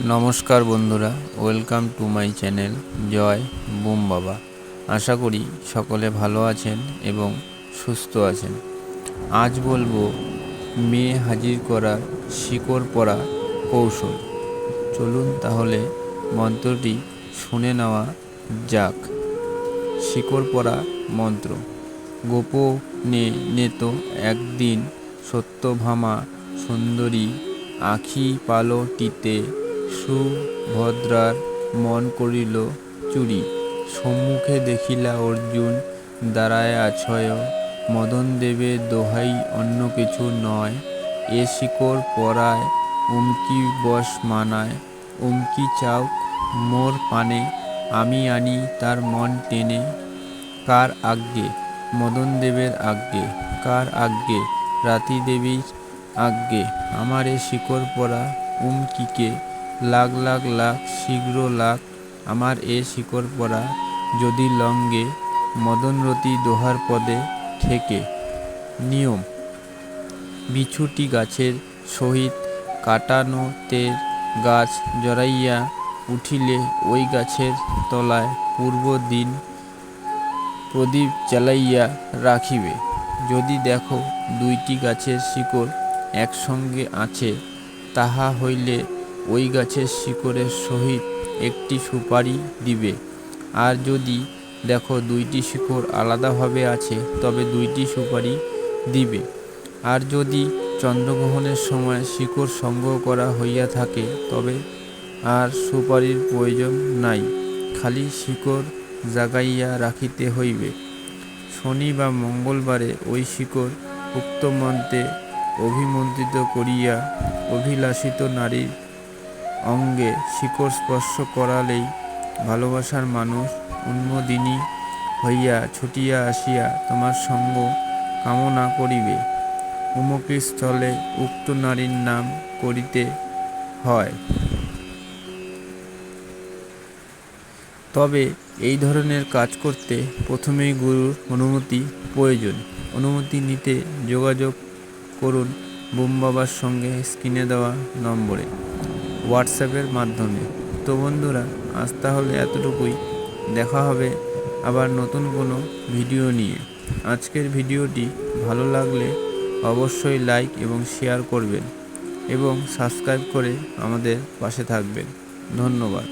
নমস্কার বন্ধুরা, welcome to my channel জয় বুম বাবা। আশা করি সকলে ভালো আছেন এবং সুস্থ আছেন। আজ বলবো মেয়ে হাজির করার শিকড় পরা কৌশল। চলুন তাহলে মন্ত্রটি শুনে নেওয়া যাক। শিকড় পরা মন্ত্র। গোপনে নেত একদিন সত্যভামা সুন্দরী আখি পালটিতে সুভদ্রার মন করিল চুরি। সম্মুখে দেখিলা অর্জুন দাঁড়ায় আছয়, মদন দেবের দোহাই অন্য কিছু নয়। এ শিকড় পরায় উমকি বশ মানায়, উমকি চাউক মোর পানে, আমি আনি তার মন টেনে। কার আজ্ঞে? মদন দেবের আজ্ঞে। কার আজ্ঞে? রাতি দেবীর আজ্ঞে। আমার এ শিকড় পরা উমকিকে লাগ লাগ লাগ শীঘ্র লাগ, আমার এ শিকড় পরা যদি লঙ্গে মদনরতি দোহার পদে ঠেকে। নিয়ম: বিছুটি গাছের সহিত কাটানোতে গাছ জড়াইয়া উঠিলে ওই গাছের তলায় পূর্ব দিন প্রদীপ জ্বালাইয়া রাখিবে। যদি দেখো দুইটি গাছের শিকড় একসঙ্গে আছে, তাহা হইলে ওই গাছের শিকড়ের সহিত একটি সুপারি দিবে। আর যদি দেখো দুইটি শিকড় আলাদাভাবে আছে, তবে দুইটি সুপারি দিবে। আর যদি চন্দ্রগ্রহণের সময় শিকড় সংগ্রহ করা হইয়া থাকে, তবে আর সুপারির প্রয়োজন নাই, খালি শিকড় জাগাইয়া রাখিতে হইবে। শনি বা মঙ্গলবারে ওই শিকড় উক্ত মন্ত্রে অভিমন্ত্রিত করিয়া অভিলাষিত নারীর অঙ্গে শিকড় স্পর্শ করালেই ভালোবাসার মানুষ উন্মোদিনী হইয়া ছুটিয়া আসিয়া তোমার সঙ্গ কামনা করিবে। উমকি স্থলে উক্ত নারীর নাম করিতে হয়। তবে এই ধরনের কাজ করতে প্রথমেই গুরুর অনুমতি প্রয়োজন। অনুমতি নিতে যোগাযোগ করুন বুম বাবার সঙ্গে স্ক্রিনে দেওয়া নম্বরে হোয়াটসঅ্যাপের মাধ্যমে। তো বন্ধুরা, আজ তাহলে এতটুকুই। দেখা হবে আবার নতুন কোনো ভিডিও নিয়ে। আজকের ভিডিওটি ভালো লাগলে অবশ্যই লাইক এবং শেয়ার করবেন এবং সাবস্ক্রাইব করে আমাদের পাশে থাকবেন। ধন্যবাদ।